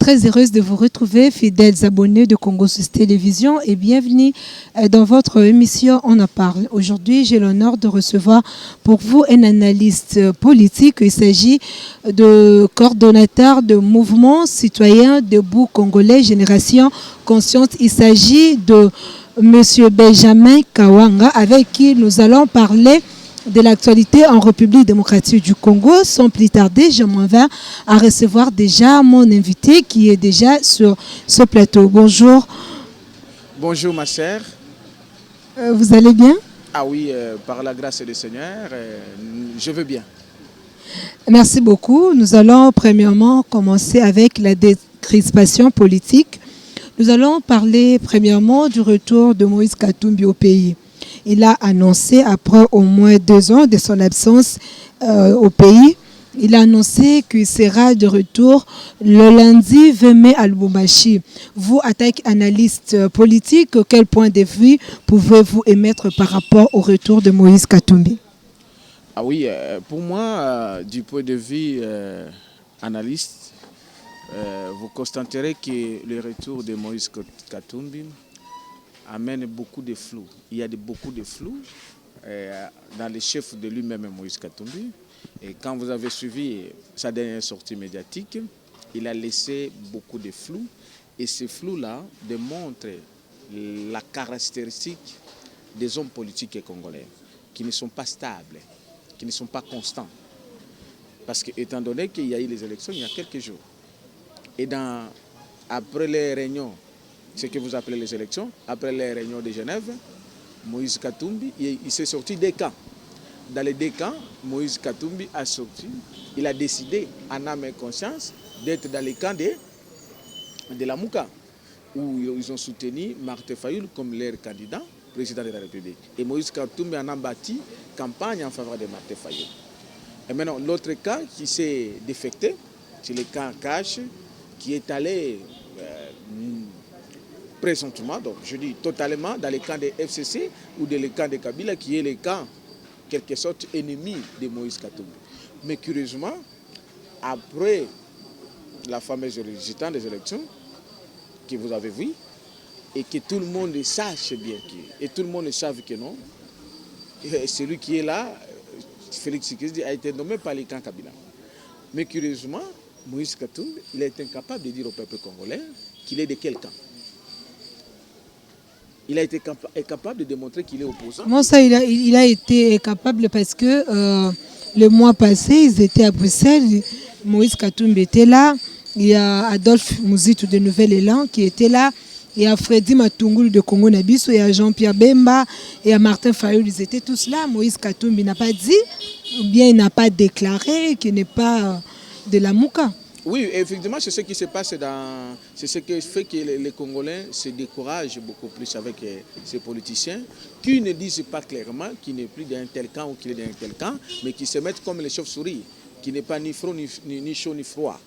très heureuse de vous retrouver, fidèles abonnés de Congo Sous Télévision, et bienvenue dans votre émission On en parle. Aujourd'hui, j'ai l'honneur de recevoir pour vous un analyste politique. Il s'agit de coordonnateur de mouvement citoyen debout congolais Génération Consciente. Il s'agit de Monsieur Benjamin Kawanga, avec qui nous allons parler de l'actualité en République démocratique du Congo. Sans plus tarder, je m'en vais à recevoir déjà mon invité qui est déjà sur ce plateau. Bonjour. Bonjour ma chère. Vous allez bien? Ah oui, par la grâce du Seigneur, je veux bien. Merci beaucoup. Nous allons premièrement commencer avec la décrispation politique. Nous allons parler premièrement du retour de Moïse Katumbi au pays. Il a annoncé, après au moins 2 ans de son absence au pays, il a annoncé qu'il sera de retour le lundi 20 mai à Lubumbashi. Vous, en tant qu'analyste politique, quel point de vue pouvez-vous émettre par rapport au retour de Moïse Katumbi? Ah oui, pour moi, du point de vue analyste, vous constaterez que le retour de Moïse Katumbi amène beaucoup de flou. Il y a beaucoup de flou dans les chefs de lui-même, Moïse Katumbi. Et quand vous avez suivi sa dernière sortie médiatique, il a laissé beaucoup de flou. Et ces flous-là démontrent la caractéristique des hommes politiques congolais, qui ne sont pas stables, qui ne sont pas constants. Parce que, étant donné qu'il y a eu les élections il y a quelques jours, et après les réunions, ce que vous appelez les élections, après les réunions de Genève, Moïse Katumbi, il s'est sorti des camps. Dans les 2 camps, Moïse Katumbi a sorti, il a décidé, en âme et conscience, d'être dans les camps de la Mouka, où ils ont soutenu Martin Fayoul comme leur candidat, président de la République. Et Moïse Katumbi en a bâti campagne en faveur de Martin Fayoul. Et maintenant, l'autre camp qui s'est défecté, c'est le camp Cache, qui est allé présentement, donc je dis totalement, dans les camps des FCC ou dans les camps de Kabila, qui est le camp, quelque sorte, ennemi de Moïse Katumbi. Mais curieusement, après la fameuse résultat des élections, que vous avez vu, et que tout le monde sache bien que, et tout le monde sache que non, celui qui est là, Félix Tshisekedi, a été nommé par les camps Kabila. Mais curieusement, Moïse Katumbi, il est incapable de dire au peuple congolais qu'il est de quel camp. Il a été capable de démontrer qu'il est opposant. Comment ça, il a été capable parce que le mois passé, ils étaient à Bruxelles, Moïse Katumbi était là, il y a Adolphe Mouzitou de Nouvel Élan qui était là, il y a Freddy Matungulu de Congo Nabiso, il y a Jean-Pierre Bemba, il y a Martin Fayoul, ils étaient tous là. Moïse Katumbi n'a pas dit, ou bien il n'a pas déclaré qu'il n'est pas de la Mouka. Oui, effectivement, c'est ce qui se passe c'est ce qui fait que les Congolais se découragent beaucoup plus avec ces politiciens qui ne disent pas clairement qu'il n'est plus d'un tel camp ou qu'il est d'un tel camp, mais qui se mettent comme les chauves-souris, qui n'est pas ni chaud ni chaud ni froid.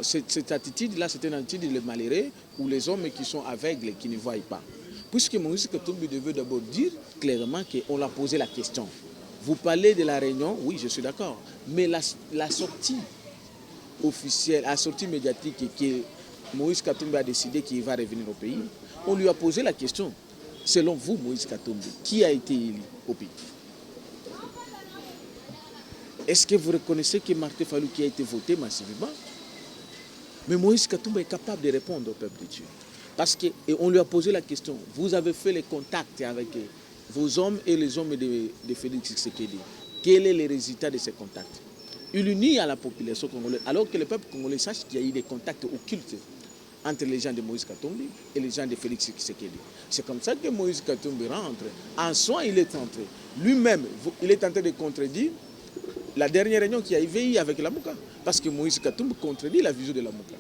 Cette attitude-là, c'est une attitude de malheureux ou les hommes qui sont aveugles, qui ne voient pas. Puisque Moïse Katumbi devait d'abord dire clairement qu'on l'a posé la question. Vous parlez de la réunion, oui, je suis d'accord, mais la sortie officielle, la sortie médiatique que Moïse Katumbi a décidé qu'il va revenir au pays, on lui a posé la question, selon vous, Moïse Katumbi, qui a été élu au pays? Est-ce que vous reconnaissez que Martin Fayoul qui a été voté massivement? Mais Moïse Katumbi est capable de répondre au peuple de Dieu. Parce qu'on lui a posé la question, vous avez fait les contacts avec vos hommes et les hommes de Félix Tshisekedi. Quel est le résultat de ces contacts? Il unit à la population congolaise, alors que le peuple congolais sache qu'il y a eu des contacts occultes entre les gens de Moïse Katumbi et les gens de Félix Tshisekedi. C'est comme ça que Moïse Katumbi rentre. En soi, il est entré. Lui-même, il est en train de contredire la dernière réunion qu'il y a eu avec la Mouka. Parce que Moïse Katumbi contredit la vision de la Mouka.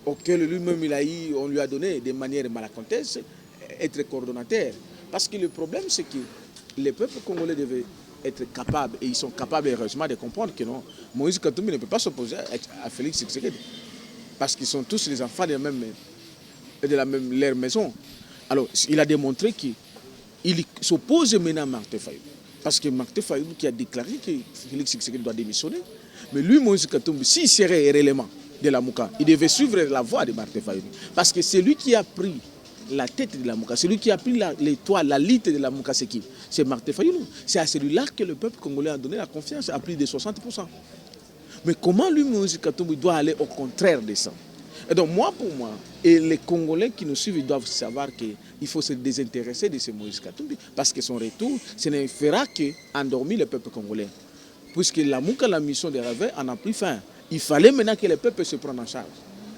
Auquel lui-même, on lui a donné de manière malacontesse être coordonnateur. Parce que le problème, c'est que les peuples congolais devaient être capables, et ils sont capables heureusement de comprendre que non, Moïse Katumbi ne peut pas s'opposer à Félix Tshisekedi. Parce qu'ils sont tous les enfants de leur maison. Alors, il a démontré qu'il s'oppose maintenant à Martin Fayoul. Parce que Martin Fayoul qui a déclaré que Félix Tshisekedi doit démissionner. Mais lui, Moïse Katumbi, s'il serait réellement de la Mouka. Il devait suivre la voie de Martin Fayoulou. Parce que c'est lui qui a pris la tête de la Mouka, c'est lui qui a pris l'étoile, la litre de la Mouka, c'est qui? C'est Martin Fayoulou. C'est à celui-là que le peuple congolais a donné la confiance à plus de 60%. Mais comment lui, Moïse Katumbi, doit aller au contraire de ça? Et donc moi, pour moi, et les Congolais qui nous suivent, ils doivent savoir qu'il faut se désintéresser de ce Moïse Katumbi, parce que son retour, ce ne fera qu'endormir le peuple congolais. Puisque la Mouka, la mission de Ravet, en a pris fin. Il fallait maintenant que le peuple se prenne en charge.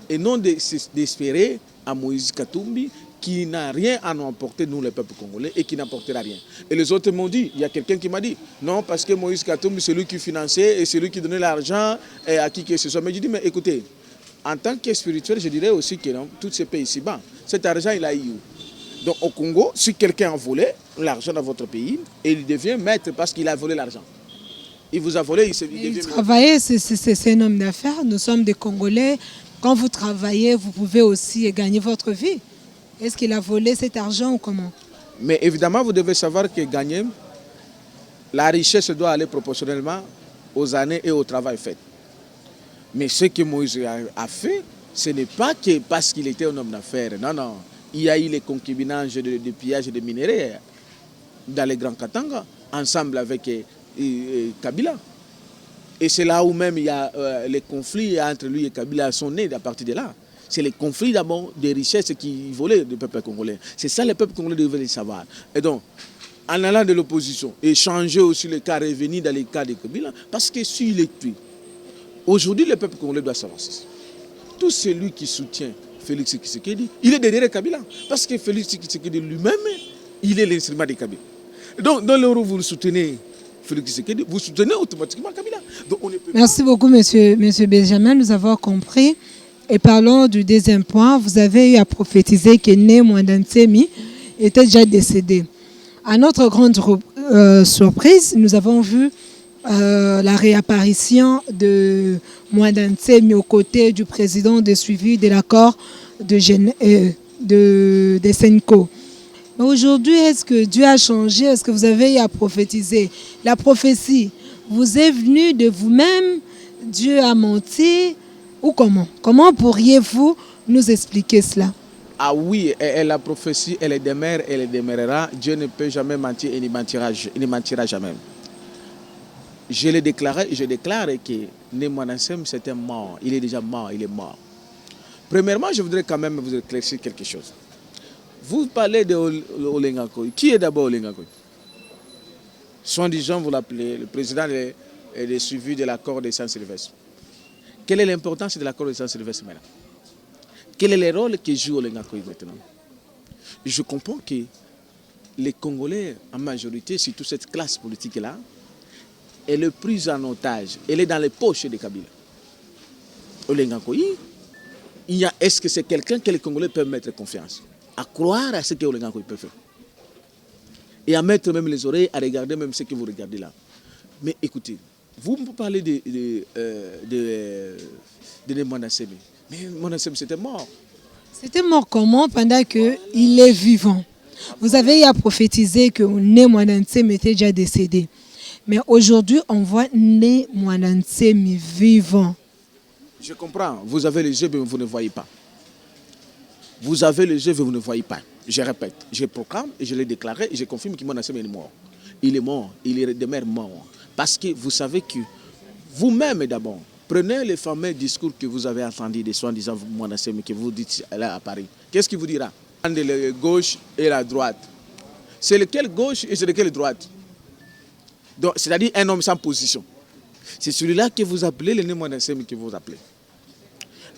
Et non d'espérer à Moïse Katumbi qui n'a rien à nous apporter, nous, le peuple congolais, et qui n'apportera rien. Et les autres m'ont dit, il y a quelqu'un qui m'a dit, non, parce que Moïse Katumbi, c'est lui qui finançait et c'est lui qui donnait l'argent à qui que ce soit. Mais je dis, mais écoutez, en tant que spirituel, je dirais aussi que non, tous ces pays ici-bas, cet argent, il a eu. Donc au Congo, si quelqu'un a volé l'argent dans votre pays, et il devient maître parce qu'il a volé l'argent. Il vous a volé, il devient travailler, c'est un homme d'affaires. Nous sommes des Congolais. Quand vous travaillez, vous pouvez aussi gagner votre vie. Est-ce qu'il a volé cet argent ou comment? Mais évidemment, vous devez savoir que gagner, la richesse doit aller proportionnellement aux années et au travail fait. Mais ce que Moïse a fait, ce n'est pas que parce qu'il était un homme d'affaires. Non, non. Il y a eu les concubinages de pillage de minerais dans les Grands Katanga, ensemble avec Kabila. Et c'est là où même il y a les conflits entre lui et Kabila sont nés à partir de là. C'est les conflits d'abord des richesses qui volaient du peuple congolais. C'est ça le peuple congolais devait le savoir. Et donc, en allant de l'opposition et changer aussi le cas, revenir dans les cas de Kabila, parce que s'il est tué, aujourd'hui le peuple congolais doit savoir ça. Tout celui qui soutient Félix Tshisekedi, il est derrière Kabila. Parce que Félix Tshisekedi lui-même, il est l'instrument de Kabila. Donc, dans l'euro, vous le soutenez Félix Tshisekedi, vous soutenez automatiquement Kabila. Donc, on ne peut Merci beaucoup, monsieur Benjamin, nous avons compris. Et parlons du deuxième point. Vous avez eu à prophétiser que Né Mwandantsemi était déjà décédé. À notre grande surprise, nous avons vu la réapparition de Mwandantsemi aux côtés du président de suivi de l'accord de Senko. Mais aujourd'hui, est-ce que Dieu a changé? Est-ce que vous avez eu à prophétiser? La prophétie vous est venue de vous-même? Dieu a menti? Ou comment? Comment pourriez-vous nous expliquer cela? Ah oui, la prophétie, elle demeure, elle demeurera. Dieu ne peut jamais mentir et il ne mentira jamais. Je l'ai déclaré et je déclare que Né Mwandantsemi, c'était mort. Il est déjà mort, il est mort. Premièrement, je voudrais quand même vous éclaircir quelque chose. Vous parlez de Olengakoy. Qui est d'abord Olengakoy? Soi-disant, vous l'appelez le président des suivis de l'accord de Saint-Sylvestre. Quelle est l'importance de l'accord de Saint-Sylvestre maintenant? Quel est le rôle que joue Olengakoy maintenant? Je comprends que les Congolais, en majorité, surtout cette classe politique-là, elle est prise en otage. Elle est dans les poches de Kabila. Olengakoy, est-ce que c'est quelqu'un que les Congolais peuvent mettre confiance? À croire à ce que Olengakoy peut faire. Et à mettre même les oreilles, à regarder même ce que vous regardez là. Mais écoutez, vous me parlez de Né Mwandantsemi. Mais Mwandantsemi, c'était mort. C'était mort comment pendant qu'il est vivant? Vous avez eu à prophétiser que Né Mwandantsemi était déjà décédé. Mais aujourd'hui, on voit Né Mwandantsemi vivant. Je comprends. Vous avez les yeux, mais vous ne voyez pas. Vous avez les yeux, mais vous ne voyez pas. Je répète, je proclame et je l'ai déclaré et je confirme que Mwandantsemi est mort. Il est mort, il demeure mort. Parce que vous savez que vous-même d'abord, prenez les fameux discours que vous avez entendus de soi-disant Mwandantsemi que vous dites là à Paris. Qu'est-ce qu'il vous dira? Entre la gauche et la droite. C'est lequel gauche et c'est lequel droite? Donc, c'est-à-dire un homme sans position. C'est celui-là que vous appelez le Né Mwandantsemi que vous appelez.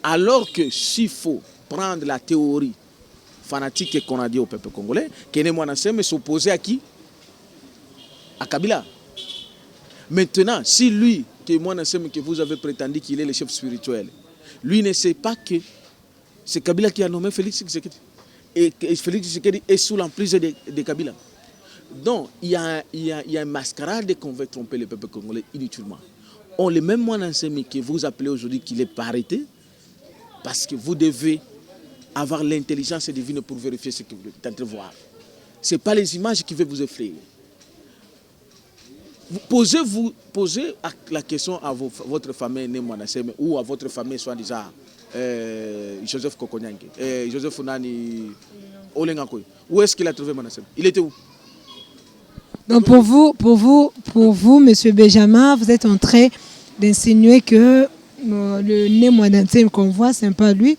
Alors que s'il faut prendre la théorie fanatique qu'on a dit au peuple congolais, que Né Mwandantsemi s'opposait à qui? À Kabila. Maintenant, si lui, que Mwandantsemi, que vous avez prétendu qu'il est le chef spirituel, lui ne sait pas que c'est Kabila qui a nommé Félix Tshisekedi. Et Félix Tshisekedi est sous l'emprise de Kabila. Donc, il y a un mascarade qu'on veut tromper le peuple congolais inutilement. On le même Mwandantsemi que vous appelez aujourd'hui qu'il n'est pas arrêté, parce que vous devez avoir l'intelligence divine pour vérifier ce que vous êtes en train de voir. Ce n'est pas les images qui veulent vous effrayer. Posez la question à votre famille née Mwanassem ou à votre famille soi-disant Joseph Kokonyange, Joseph Nani Olengakoy. Où est-ce qu'il a trouvé Mwanassem? Il était où? Donc pour vous, Monsieur Benjamin, vous êtes en train d'insinuer que le né Mwanassem qu'on voit, c'est pas lui.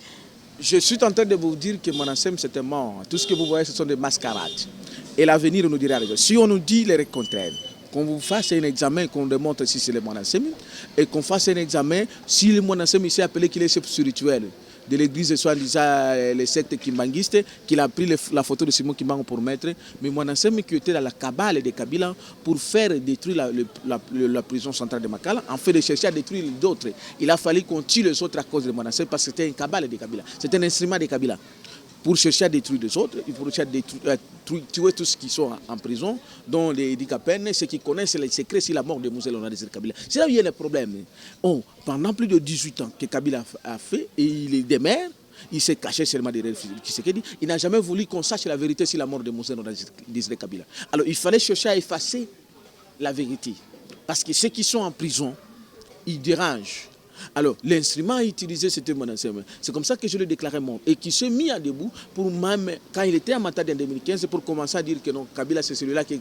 Je suis en train de vous dire que Mwanassem c'était mort. Tout ce que vous voyez, ce sont des mascarades. Et l'avenir nous dira raison. Si on nous dit le contraire, qu'on vous fasse un examen, qu'on démontre si c'est le Mwanassem, et qu'on fasse un examen si le Mwanassem s'est appelé qu'il est chef spirituel de l'église, soit disant les sectes kimbanguistes, qu'il a pris la photo de Simon Kimbangu pour mettre, mais Mwanassem qui était dans la cabale de Kabila pour faire détruire la prison centrale de Makala, en fait de chercher à détruire d'autres. Il a fallu qu'on tue les autres à cause de Mwanassem parce que c'était une cabale de Kabila, c'était un instrument de Kabila. Pour chercher à détruire les autres, il faut chercher à tuer tous ceux qui sont en prison, dont les Dikapen, ceux qui connaissent les secrets sur la mort de Moussel Onadé Kabila. C'est là où il y a le problème. Pendant plus de 18 ans que Kabila a fait, et il est démère, il s'est caché seulement derrière Tshisekedi. Il n'a jamais voulu qu'on sache la vérité sur la mort de Moussel Onadé Kabila. Alors il fallait chercher à effacer la vérité. Parce que ceux qui sont en prison, ils dérangent. Alors, l'instrument utilisé, c'était Mwanassem. C'est comme ça que je l'ai déclaré mort. Et qui s'est mis à debout pour même, quand il était à Matadi en 2015, pour commencer à dire que non, Kabila, c'est celui-là que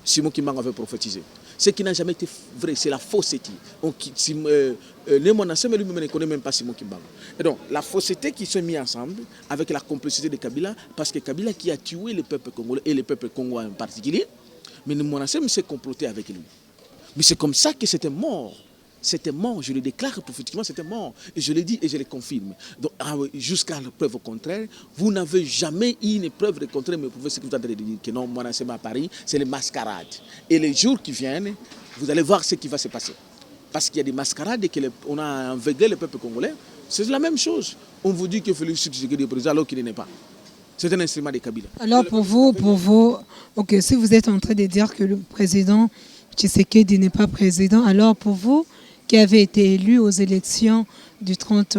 Simon Kimbangu avait prophétisé. Ce qui n'a jamais été vrai, c'est la fausseté. Le Mwanassem lui-même ne connaît même pas Simon Kimbangu. Et donc, la fausseté qui s'est mise ensemble avec la complicité de Kabila, parce que Kabila qui a tué le peuple congolais et le peuple congolais en particulier, mais le Mwanassem s'est comploté avec lui. Mais c'est comme ça que c'était mort. C'était mort, je le déclare prophétiquement, c'était mort. Et je le dis et je le confirme. Donc, jusqu'à la preuve au contraire, vous n'avez jamais eu une preuve de contraire, mais vous pouvez ce que vous avez de dire que non, Mwanassem à Paris, c'est les mascarades. Et les jours qui viennent, vous allez voir ce qui va se passer. Parce qu'il y a des mascarades et qu'on a aveuglé le peuple congolais. C'est la même chose. On vous dit que Félix Tshisekedi est président alors qu'il n'est pas. C'est un instrument de Kabila. Alors pour vous, ok, si vous êtes en train de dire que le président Tshisekedi n'est pas président, alors pour vous, qui avait été élu aux élections du 30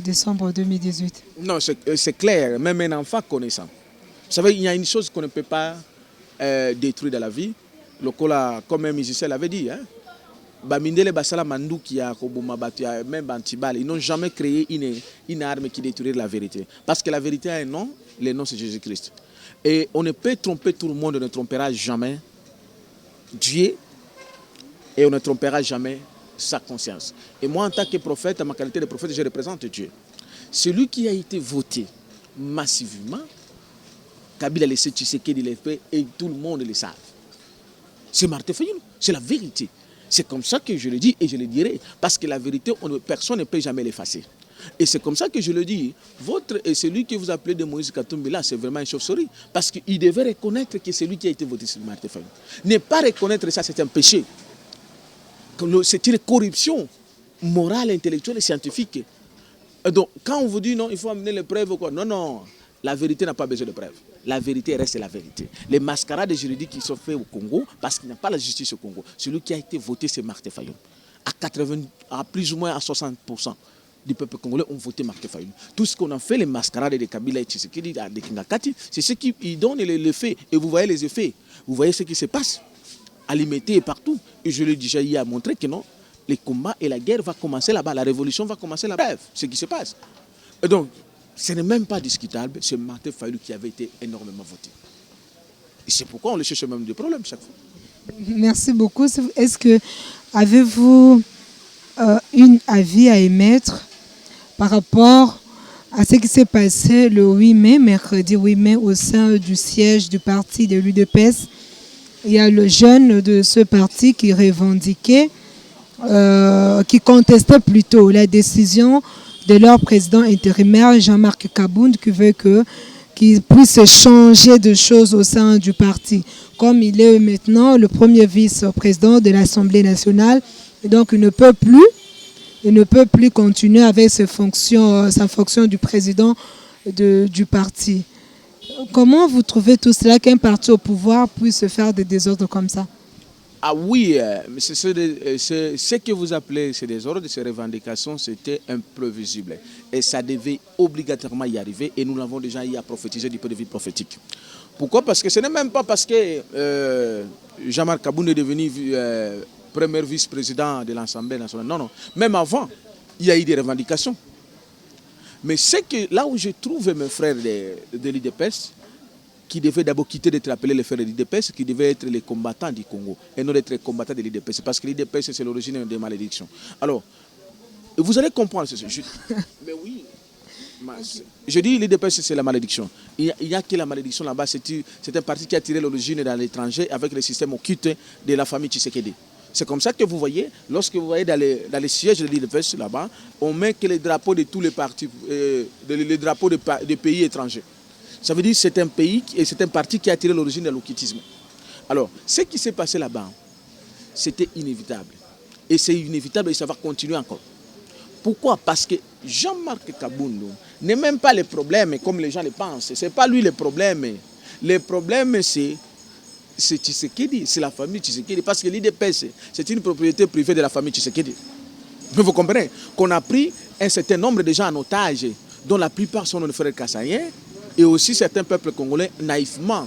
décembre 2018. Non, c'est clair, même un enfant connaissant. Vous savez, il y a une chose qu'on ne peut pas détruire dans la vie. Le cola, comme un musicien l'avait dit, hein? Bamindele Basala Mandou qui a même Bantibal, ils n'ont jamais créé une arme qui détruirait la vérité. Parce que la vérité a un nom, le nom c'est Jésus-Christ. Et on ne peut tromper tout le monde, on ne trompera jamais Dieu et on ne trompera jamais sa conscience. Et moi, en tant que prophète, à ma qualité de prophète, je représente Dieu. Celui qui a été voté massivement, Kabila laissé Tshisekedi les fait et tout le monde le savent. C'est Martin Fayoulou, c'est la vérité. C'est comme ça que je le dis et je le dirai. Parce que la vérité, personne ne peut jamais l'effacer. Et c'est comme ça que je le dis. Celui que vous appelez de Moïse Katumbi là, c'est vraiment une chauve-souris. Parce qu'il devait reconnaître que c'est lui qui a été voté sur Martin Fayoulou. Ne pas reconnaître ça, c'est un péché. C'est une corruption morale, intellectuelle et scientifique. Et donc, quand on vous dit non, il faut amener les preuves ou quoi, non, la vérité n'a pas besoin de preuves. La vérité reste la vérité. Les mascarades juridiques qui sont faites au Congo, parce qu'il n'y a pas la justice au Congo, celui qui a été voté, c'est Martin Fayoulou. À plus ou moins à 60% du peuple congolais ont voté Martin Fayoulou. Tout ce qu'on a fait, les mascarades de Kabila et Tshisekedi, de Kingakati, c'est ce qui donne les faits. Et vous voyez les effets. Vous voyez ce qui se passe. À l'imiter et partout. Et je l'ai déjà eu à montrer que non, les combats et la guerre vont commencer là-bas, la révolution va commencer là-bas. Bref, ce qui se passe. Et donc, ce n'est même pas discutable, c'est Martin Fayoulou qui avait été énormément voté. Et c'est pourquoi on le cherche même des problèmes chaque fois. Merci beaucoup. Est-ce que avez-vous un avis à émettre par rapport à ce qui s'est passé le 8 mai, mercredi 8 mai, au sein du siège du parti de l'UDPS? Il y a le jeune de ce parti qui revendiquait, qui contestait plutôt la décision de leur président intérimaire, Jean-Marc Kabound, qui veut qu'il puisse changer de choses au sein du parti. Comme il est maintenant le premier vice-président de l'Assemblée nationale, et donc il ne peut plus continuer avec sa fonction du président du parti. Comment vous trouvez tout cela qu'un parti au pouvoir puisse faire des désordres comme ça? Ah oui, ce que vous appelez ces désordres, ces revendications, c'était imprévisible. Et ça devait obligatoirement y arriver. Et nous l'avons déjà eu à prophétiser du point de vue prophétique. Pourquoi? Parce que ce n'est même pas parce que Jean-Marc Kaboun est devenu premier vice-président de l'Assemblée nationale. Non, non. Même avant, il y a eu des revendications. Mais c'est que là où je trouve mes frères de l'IDPS, qui devaient d'abord quitter d'être appelés les frères de l'IDPS, qui devaient être les combattants du Congo, et non être les combattants de l'IDPS, parce que l'IDPS, c'est l'origine des malédictions. Alors, vous allez comprendre ceci. Mais oui, je dis l'IDPS, c'est la malédiction. Il n'y a que la malédiction là-bas, c'est un parti qui a tiré l'origine dans l'étranger avec le système occulte de la famille Tshisekedi. C'est comme ça que vous voyez, lorsque vous voyez dans les sièges de l'IDPS là-bas, on met que les drapeaux de tous les partis, les drapeaux de pays étrangers. Ça veut dire que c'est un pays et c'est un parti qui a tiré l'origine de l'occultisme. Alors, ce qui s'est passé là-bas, c'était inévitable. Et c'est inévitable et ça va continuer encore. Pourquoi? Parce que Jean-Marc Kaboun n'est même pas le problème comme les gens le pensent. Ce n'est pas lui le problème. Le problème, c'est Tshisekedi, c'est la famille Tshisekedi. Parce que l'IDPS, c'est une propriété privée de la famille Tshisekedi. Vous comprenez? Qu'on a pris un certain nombre de gens en otage, dont la plupart sont nos frères kassaïens, et aussi certains peuples congolais naïvement,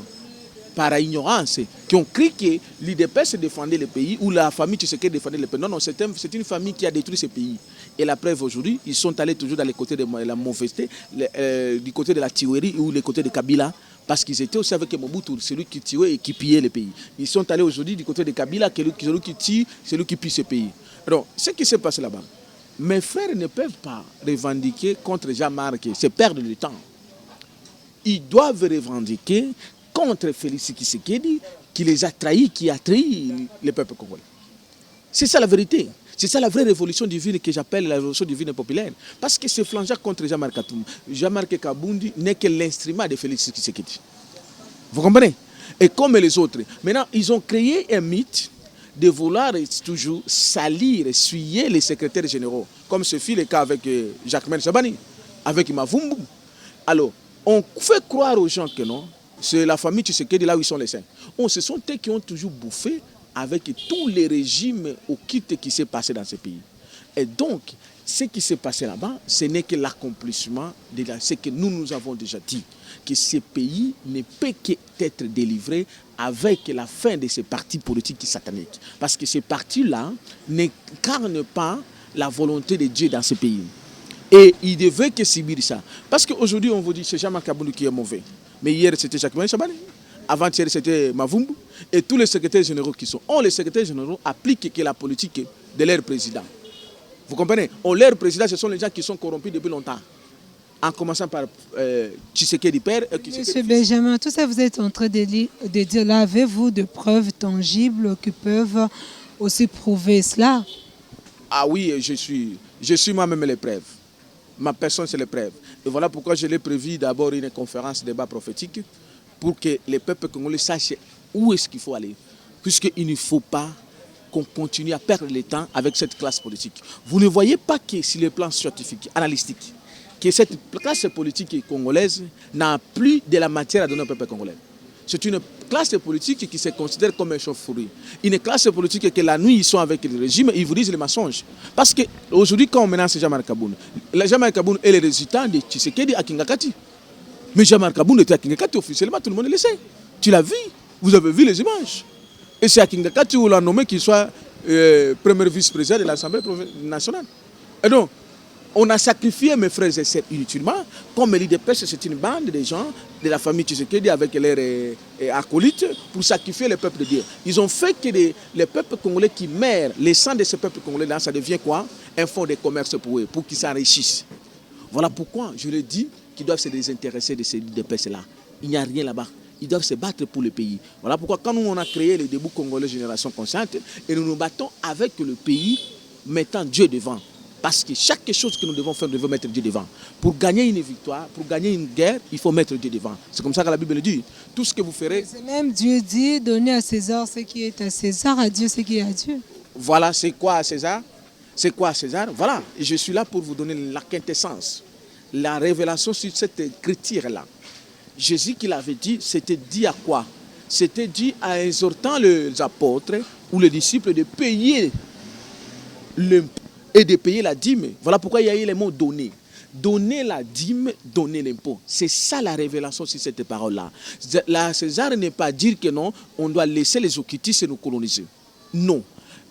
par ignorance, qui ont cru que l'IDPS défendait le pays ou la famille Tshisekedi défendait le pays. Non, non, c'est une famille qui a détruit ce pays. Et la preuve aujourd'hui, ils sont allés toujours dans les côtés de la mauvaiseté, du côté de la tuerie ou les côtés de Kabila, parce qu'ils étaient aussi avec Mobutu, celui qui tuait et qui pillait le pays. Ils sont allés aujourd'hui du côté de Kabila, celui qui tue, celui qui pille ce pays. Alors, ce qui s'est passé là-bas, mes frères ne peuvent pas revendiquer contre Jean-Marc, c'est perdre du temps. Ils doivent revendiquer contre Félix Tshisekedi qui les a trahis, qui a trahi le peuple congolais. C'est ça la vérité. C'est ça la vraie révolution divine que j'appelle la révolution divine populaire. Parce que ce flangeant contre Jean-Marc Kaboun n'est que l'instrument de Félix Tshisekedi. Vous comprenez? Et comme les autres. Maintenant, ils ont créé un mythe de vouloir toujours salir, essuyer les secrétaires généraux. Comme ce fut le cas avec Jacques Chabani, avec Mavumbu. Alors, on fait croire aux gens que non, c'est la famille Tshisekedi là où ils sont les saints. Ce sont eux qui ont toujours bouffé avec tous les régimes occultes qui s'est passé dans ce pays. Et donc, ce qui s'est passé là-bas, ce n'est que l'accomplissement de ce que nous avons déjà dit, que ce pays ne peut qu'être délivré avec la fin de ces partis politiques sataniques. Parce que ces partis-là n'incarnent pas la volonté de Dieu dans ce pays. Et ils devaient que subir ça. Parce qu'aujourd'hui, on vous dit que c'est Jean-Marc Kaboun qui est mauvais. Mais hier, c'était Jacques Chabani. Avant-hier, c'était Mavumbu. Et tous les secrétaires généraux qui sont. Les secrétaires généraux appliquent que la politique de leur président. Vous comprenez? Leur président, ce sont les gens qui sont corrompus depuis longtemps. En commençant par Tshisekedi père. Monsieur Benjamin, tout ça vous êtes en train de dire là, avez-vous de preuves tangibles qui peuvent aussi prouver cela? Ah oui, je suis moi-même les preuves. Ma personne, c'est les preuves. Et voilà pourquoi je l'ai prévu d'abord une conférence débat prophétique pour que les peuples congolais sachent où est-ce qu'il faut aller. Puisqu'il ne faut pas qu'on continue à perdre le temps avec cette classe politique. Vous ne voyez pas que sur le plan scientifique, analytique, que cette classe politique congolaise n'a plus de la matière à donner au peuple congolais. C'est une classe politique qui se considère comme un chauve-souris. Une classe politique que la nuit, ils sont avec le régime et ils vous disent les mensonges. Parce qu'aujourd'hui, quand on menace Jean-Marc Kaboun, Jean-Marc Kaboun est le résultat de Tshisekedi à Kingakati. Mais Jean-Marc Kaboun était à Kingakati officiellement, tout le monde le sait. Tu l'as vu, vous avez vu les images. Et c'est à Kingakati où on l'a nommé qu'il soit premier vice-président de l'Assemblée nationale. Et donc, on a sacrifié mes frères et sœurs inutilement, comme l'IDPS, c'est une bande de gens de la famille Tshisekedi avec leurs acolytes pour sacrifier le peuple de Dieu. Ils ont fait que les peuples congolais qui meurent, les sangs de ces peuples congolais-là, ça devient quoi? Un fonds de commerce pour eux, pour qu'ils s'enrichissent. Voilà pourquoi je le dis qu'ils doivent se désintéresser de ces IDPS-là. Il n'y a rien là-bas. Ils doivent se battre pour le pays. Voilà pourquoi quand nous, on a créé le debout congolais Génération Consciente, et nous nous battons avec le pays, mettant Dieu devant. Parce que chaque chose que nous devons faire, nous devons mettre Dieu devant. Pour gagner une victoire, pour gagner une guerre, il faut mettre Dieu devant. C'est comme ça que la Bible dit. Tout ce que vous ferez... C'est même Dieu dit, donnez à César ce qui est à César, à Dieu ce qui est à Dieu. Voilà, c'est quoi à César? C'est quoi à César? Voilà, et je suis là pour vous donner la quintessence, la révélation sur cette écriture-là. Jésus qui l'avait dit, c'était dit à quoi? C'était dit en exhortant les apôtres ou les disciples de payer l'impôt et de payer la dîme. Voilà pourquoi il y a eu les mots donnés. donner la dîme, donner l'impôt. C'est ça la révélation sur cette parole-là. La César n'est pas dire que non, on doit laisser les occultistes nous coloniser. Non.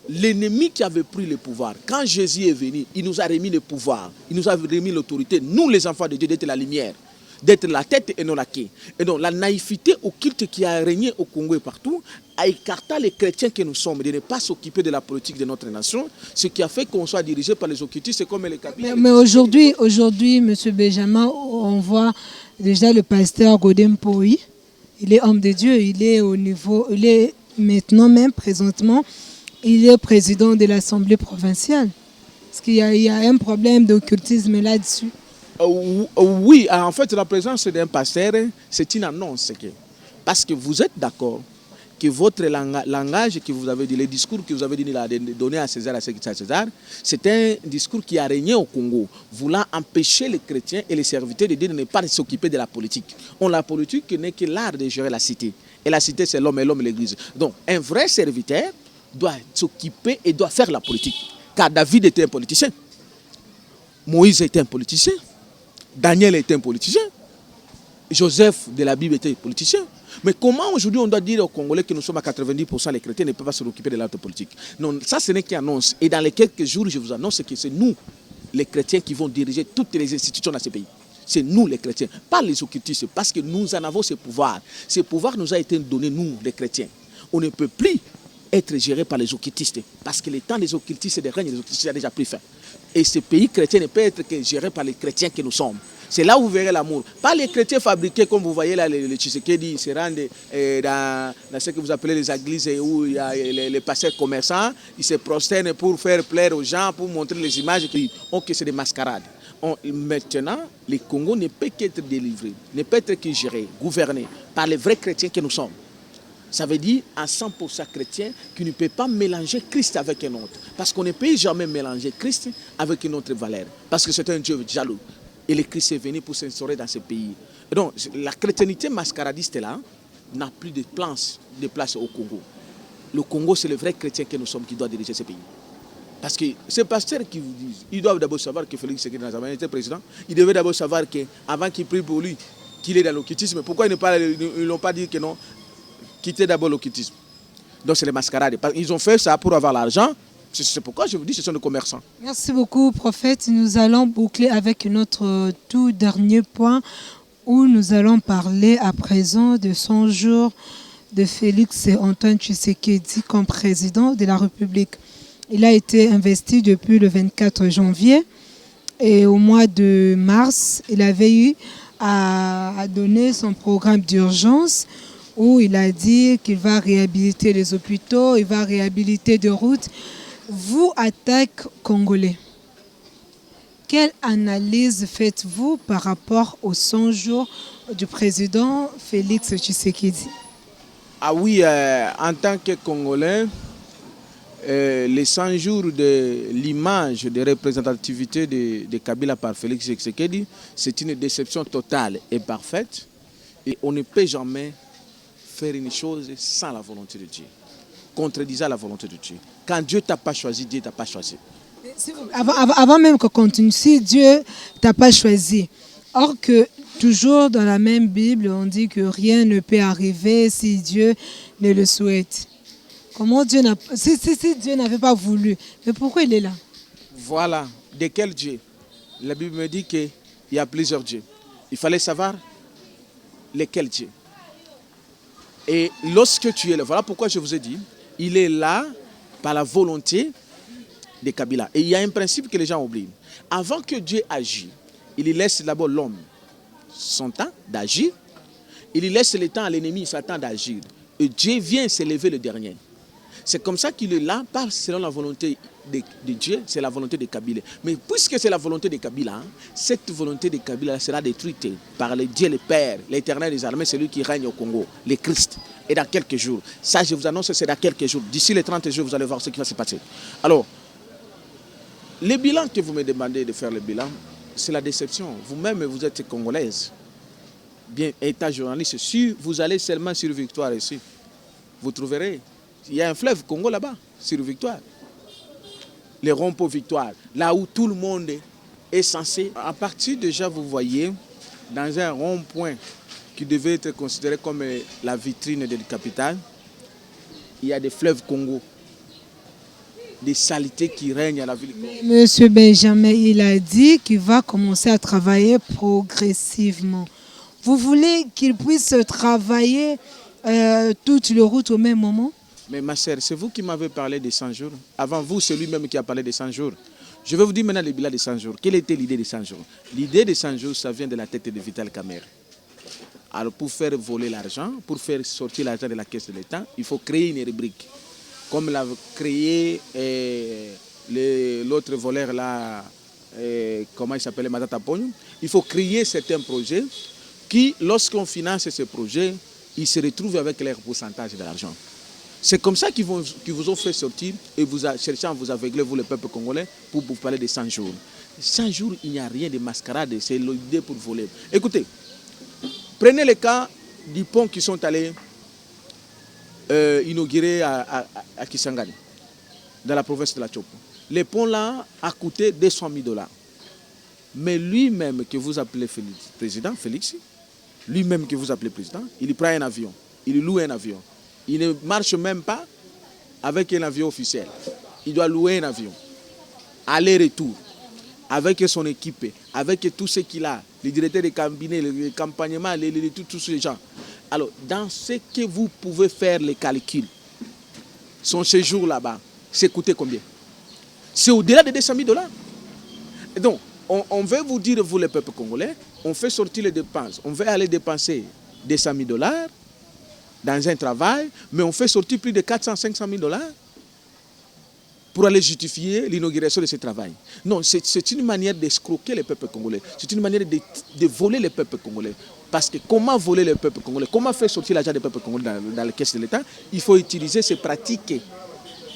L'ennemi qui avait pris le pouvoir, quand Jésus est venu, il nous a remis le pouvoir, il nous a remis l'autorité, nous les enfants de Dieu, d'être la lumière, d'être la tête et non la queue. Et donc la naïveté occulte qui a régné au Congo et partout a écarté les chrétiens que nous sommes de ne pas s'occuper de la politique de notre nation, ce qui a fait qu'on soit dirigé par les occultistes comme les capitales. Mais aujourd'hui, M. Benjamin, on voit déjà le pasteur Godem Poi, il est homme de Dieu, il est au niveau, il est maintenant même, présentement, il est président de l'Assemblée provinciale. Est-ce qu'il y a un problème d'occultisme là-dessus? Oui, en fait, la présence d'un pasteur, c'est une annonce. Parce que vous êtes d'accord que votre langage que vous avez dit, les discours que vous avez donné à César, à César, c'est un discours qui a régné au Congo, voulant empêcher les chrétiens et les serviteurs de Dieu de ne pas s'occuper de la politique. La politique n'est que l'art de gérer la cité. Et la cité, c'est l'homme et l'homme, l'église. Donc, un vrai serviteur doit s'occuper et doit faire la politique. Car David était un politicien. Moïse était un politicien. Daniel était un politicien. Joseph de la Bible était un politicien. Mais comment aujourd'hui on doit dire aux Congolais que nous sommes à 90% les chrétiens ne peuvent pas s'occuper de l'art politique? Non, ça ce n'est qu'une annonce. Et dans les quelques jours, je vous annonce que c'est nous, les chrétiens, qui vont diriger toutes les institutions dans ce pays. C'est nous les chrétiens, pas les occultistes, parce que nous en avons ce pouvoir. Ce pouvoir nous a été donné, nous, les chrétiens. On ne peut plus être géré par les occultistes, parce que le temps des occultistes et des règnes des occultistes a déjà pris fin. Et ce pays chrétien ne peut être que géré par les chrétiens que nous sommes. C'est là où vous verrez l'amour. Pas les chrétiens fabriqués, comme vous voyez là, les Tshisekedi, ils se rendent dans ce que vous appelez les églises où il y a les pasteurs commerçants, ils se prosternent pour faire plaire aux gens, pour montrer les images, que c'est des mascarades. Maintenant, le Congo ne peut qu'être délivré, ne peut être que géré, gouverné par les vrais chrétiens que nous sommes. Ça veut dire à 100% chrétien qui ne peut pas mélanger Christ avec un autre. Parce qu'on ne peut jamais mélanger Christ avec une autre valeur. Parce que c'est un Dieu jaloux. Et le Christ est venu pour s'instaurer dans ce pays. Et donc, la chrétienté mascaradiste là n'a plus de place au Congo. Le Congo, c'est le vrai chrétien que nous sommes qui doit diriger ce pays. Parce que ces pasteurs qui vous disent, ils doivent d'abord savoir que Félix Tshisekedi était président. Ils devaient d'abord savoir qu'avant qu'il prie pour lui, qu'il est dans l'occultisme. Pourquoi ils n'ont pas dit que non, quitter d'abord l'occultisme? Donc c'est les mascarades. Ils ont fait ça pour avoir l'argent. C'est pourquoi je vous dis que ce sont des commerçants. Merci beaucoup, prophète. Nous allons boucler avec notre tout dernier point où nous allons parler à présent de 100 jours de Félix Antoine Tshisekedi comme président de la République. Il a été investi depuis le 24 janvier et au mois de mars, il avait eu à donner son programme d'urgence où il a dit qu'il va réhabiliter les hôpitaux, il va réhabiliter des routes. Vous, attaque congolais, quelle analyse faites-vous par rapport aux 100 jours du président Félix Tshisekedi? Ah oui, en tant que Congolais, les 100 jours de l'image de représentativité de Kabila par Félix Tshisekedi, c'est une déception totale et parfaite. Et on ne peut jamais faire une chose sans la volonté de Dieu, contredisant la volonté de Dieu. Quand Dieu ne t'a pas choisi, Dieu ne t'a pas choisi. Avant même qu'on continue, si Dieu ne t'a pas choisi, or que toujours dans la même Bible, on dit que rien ne peut arriver si Dieu ne le souhaite. Comment Dieu si Dieu n'avait pas voulu, mais pourquoi il est là? Voilà, de quel Dieu? La Bible me dit qu'il y a plusieurs dieux. Il fallait savoir lesquels dieux. Et lorsque tu es là, voilà pourquoi je vous ai dit, il est là par la volonté de Kabila. Et il y a un principe que les gens oublient. Avant que Dieu agisse, il laisse d'abord l'homme son temps d'agir. Il laisse le temps à l'ennemi son temps d'agir. Et Dieu vient s'élever le dernier. C'est comme ça qu'il est là, pas selon la volonté de Dieu, c'est la volonté de Kabila. Mais puisque c'est la volonté de Kabila, cette volonté de Kabila sera détruite par le Dieu le Père, l'Éternel des armées, celui qui règne au Congo, le Christ. Et dans quelques jours, ça je vous annonce, c'est dans quelques jours. D'ici les 30 jours, vous allez voir ce qui va se passer. Alors, le bilan que vous me demandez de faire le bilan, c'est la déception. Vous-même, vous êtes congolaise. Bien, état journaliste, si vous allez seulement sur Victoire ici, vous trouverez, il y a un fleuve Congo là-bas, sur Victoire. Les ronds-pots Victoire, là où tout le monde est censé, à partir déjà, vous voyez, dans un rond-point qui devait être considéré comme la vitrine de la capitale, il y a des fleuves Congo, des saletés qui règnent à la ville. Monsieur Benjamin, il a dit qu'il va commencer à travailler progressivement. Vous voulez qu'il puisse travailler toute la route au même moment? Mais ma sœur, c'est vous qui m'avez parlé des 100 jours. Avant vous, c'est lui-même qui a parlé des 100 jours. Je vais vous dire maintenant le bilan des 100 jours. Quelle était l'idée des 100 jours? L'idée des 100 jours, ça vient de la tête de Vital Kamerhe. Alors pour faire voler l'argent, pour faire sortir l'argent de la caisse de l'État, il faut créer une rubrique. Comme l'a créé l'autre voleur là, comment il s'appelait, Matata Pogno. Il faut créer certains projets qui, lorsqu'on finance ces projets, ils se retrouvent avec leur pourcentage de l'argent. C'est comme ça qu'ils vous ont fait sortir et vous cherché à vous aveugler, vous le peuple congolais, pour vous parler de 100 jours. 100 jours, il n'y a rien de mascarade, c'est l'idée pour voler. Écoutez, prenez le cas du pont qui sont allés inaugurer à Kisangani, dans la province de la Tchopo. Le pont là a coûté 200 000 $. Mais lui-même que vous appelez président, Félix, lui-même que vous appelez président, il prend un avion, il loue un avion. Il ne marche même pas avec un avion officiel. Il doit louer un avion. Aller-retour. Avec son équipe, avec tout ce qu'il a, les directeurs de cabinet, le campagnement, tous ces gens. Alors, dans ce que vous pouvez faire les calculs, son séjour là-bas, c'est coûté combien? C'est au-delà de 200 000 $. Et donc, on veut vous dire, vous le peuple congolais, on fait sortir les dépenses. On veut aller dépenser 200 000 $ dans un travail, mais on fait sortir plus de 400-500 000 $ pour aller justifier l'inauguration de ce travail. Non, c'est une manière d'escroquer le peuple congolais. C'est une manière de voler le peuple congolais. Parce que comment voler le peuple congolais? Comment faire sortir l'argent du peuple congolais dans la caisse de l'État? Il faut utiliser ces pratiques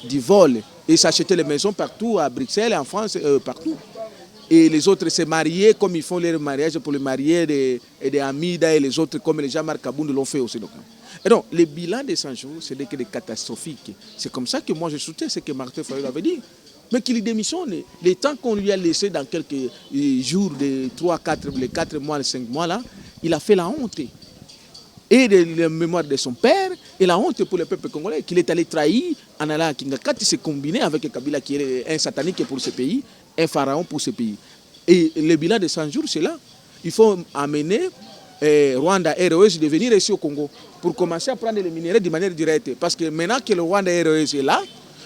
du vol et s'acheter les maisons partout, à Bruxelles, en France, partout. Et les autres se marier comme ils font leur mariage pour les mariés des Amida et les autres comme les Jean-Marc Kabound l'ont fait aussi. Et donc, le bilan des 100 jours, c'est des catastrophiques. C'est comme ça que moi je soutiens ce que Martin Fayol avait dit. Mais qu'il démissionne. Le temps qu'on lui a laissé dans quelques jours, de 3, 4, les 4 mois, les 5 mois là, il a fait la honte. Et de la mémoire de son père, et la honte pour le peuple congolais, qu'il est allé trahir en allant à Kingakat, il s'est combiné avec Kabila qui est un satanique pour ce pays, un pharaon pour ce pays. Et le bilan de 100 jours, c'est là. Il faut amener Rwanda Airways de venir ici au Congo pour commencer à prendre les minéraux de manière directe. Parce que maintenant que le Rwanda Airways est là,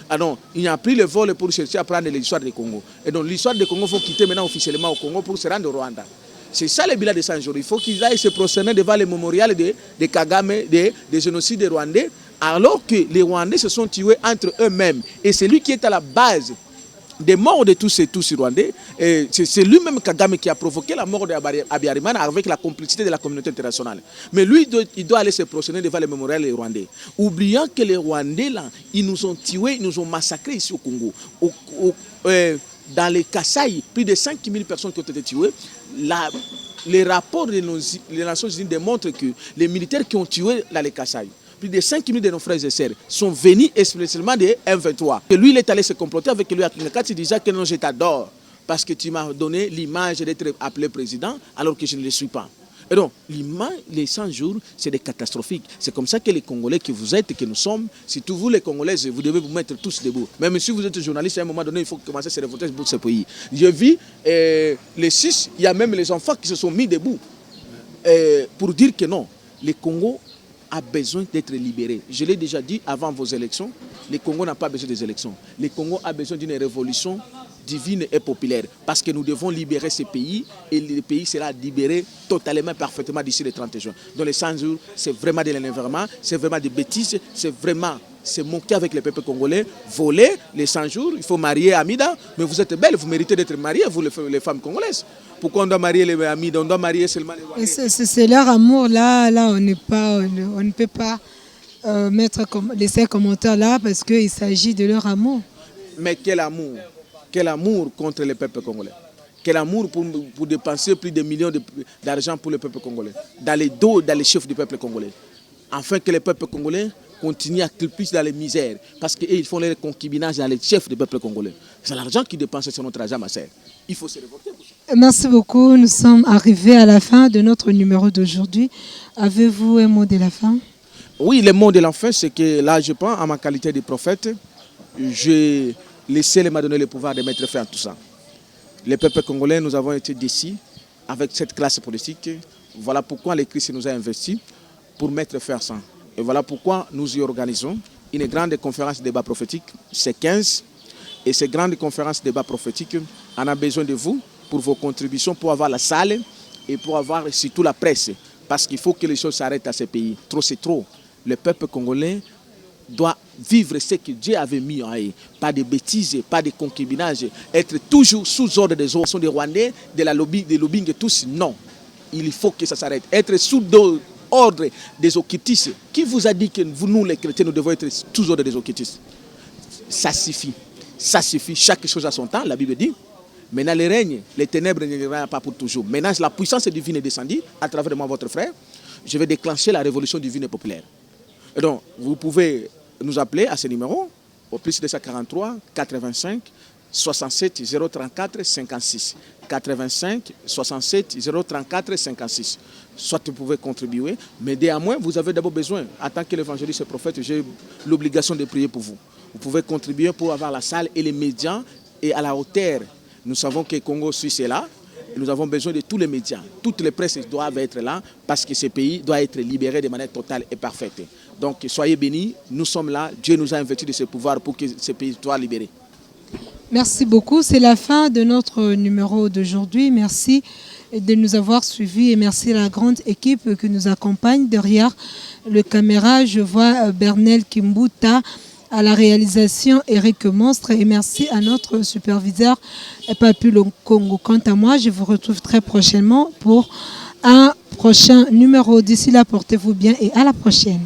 alors, il n'y a plus le vol pour chercher à prendre l'histoire du Congo. Et donc l'histoire du Congo, il faut quitter maintenant officiellement au Congo pour se rendre au Rwanda. C'est ça le bilan de 100 jours. Il faut qu'ils aillent se prosterner devant le mémorial de Kagame, des génocides rwandais, alors que les Rwandais se sont tués entre eux-mêmes. Et c'est lui qui est à la base des morts de tous ces Rwandais. C'est lui-même Kagame qui a provoqué la mort d'Abiyarimana avec la complicité de la communauté internationale. Mais lui, il doit aller se prosterner devant le mémorial des Rwandais. Oubliant que les Rwandais, là, ils nous ont tués, ils nous ont massacrés ici au Congo. Dans les Kasaï, plus de 5 000 personnes qui ont été tuées. Les rapports des Nations Unies démontrent que les militaires qui ont tué dans les Kasaï, plus de 5 000 de nos frères et sœurs sont venus spécialement de M23. Et lui, il est allé se comploter avec lui à Kingakat, il disait que non, je t'adore parce que tu m'as donné l'image d'être appelé président alors que je ne le suis pas. Et donc, les 100 jours, c'est des catastrophiques. C'est comme ça que les Congolais que vous êtes, que nous sommes, si tous vous les Congolais, vous devez vous mettre tous debout. Même si vous êtes journaliste, à un moment donné, il faut commencer à se révolter pour ce pays. Je vis, les 6, il y a même les enfants qui se sont mis debout pour dire que non, le Congo a besoin d'être libéré. Je l'ai déjà dit avant vos élections, le Congo n'a pas besoin des élections. Le Congo a besoin d'une révolution divine et populaire. Parce que nous devons libérer ce pays et le pays sera libéré totalement, parfaitement d'ici le 30 juin. Dans les 100 jours, c'est vraiment de l'énervement, c'est vraiment des bêtises, c'est vraiment se moquer avec le peuple congolais, voler les 100 jours, il faut marier Amida, mais vous êtes belle, vous méritez d'être mariée, vous les femmes congolaises. Pourquoi on doit marier les Amida, on doit marier seulement les Rwandais? C'est leur amour, là on ne peut pas laisser un commentaire là parce qu'il s'agit de leur amour. Mais quel amour? Quel amour contre le peuple congolais? Quel amour pour dépenser plus de millions d'argent pour le peuple congolais, dans les dos, dans les chefs du peuple congolais, afin que le peuple congolais continue à plus dans les misères, parce qu'ils font les concubinages dans les chefs du peuple congolais. C'est l'argent qu'ils dépensent sur notre argent, ma sœur. Il faut se révolter pour ça. Merci beaucoup. Nous sommes arrivés à la fin de notre numéro d'aujourd'hui. Avez-vous un mot de la fin? Oui, le mot de la fin, c'est que là, je pense, en ma qualité de prophète, j'ai laissé m'a donné le pouvoir de mettre fin à tout ça. Les peuples congolais, nous avons été décis avec cette classe politique. Voilà pourquoi le Christ nous a investis pour mettre fin à ça. Et voilà pourquoi nous y organisons une grande conférence de débat prophétique, c'est 15. Et ces grandes conférences de débat prophétique, on a besoin de vous pour vos contributions, pour avoir la salle et pour avoir surtout la presse. Parce qu'il faut que les choses s'arrêtent à ces pays. Trop, c'est trop. Le peuple congolais doit vivre ce que Dieu avait mis en eux. Pas de bêtises, pas de concubinage. Être toujours sous ordre des ordres des Rwandais, de la lobby, des lobbying et tous. Non. Il faut que ça s'arrête. Être sous ordre des occultistes. Qui vous a dit que nous, les chrétiens, nous devons être sous ordre des occultistes? Ça suffit. Ça suffit. Chaque chose a son temps, la Bible dit. Maintenant, les règnes, les ténèbres ne règnent pas pour toujours. Maintenant, la puissance divine est descendue à travers moi, votre frère. Je vais déclencher la révolution divine et populaire. Et donc, vous pouvez nous appeler à ce numéro, au plus 243 85 67 034 56. 85 67 034 56. Soit vous pouvez contribuer, mais néanmoins, vous avez d'abord besoin, en tant que l'évangéliste et prophète, j'ai l'obligation de prier pour vous. Vous pouvez contribuer pour avoir la salle et les médias et à la hauteur. Nous savons que Congo Suisse est là. Et nous avons besoin de tous les médias. Toutes les presses doivent être là parce que ce pays doit être libéré de manière totale et parfaite. Donc soyez bénis, nous sommes là. Dieu nous a investis de ce pouvoir pour que ce pays soit libéré. Merci beaucoup. C'est la fin de notre numéro d'aujourd'hui. Merci de nous avoir suivis et merci à la grande équipe qui nous accompagne derrière le caméra. Je vois Bernel Kimbuta à la réalisation, Eric Monstre, et merci à notre superviseur Papule Congo. Quant à moi, je vous retrouve très prochainement pour un prochain numéro. D'ici là, portez-vous bien et à la prochaine.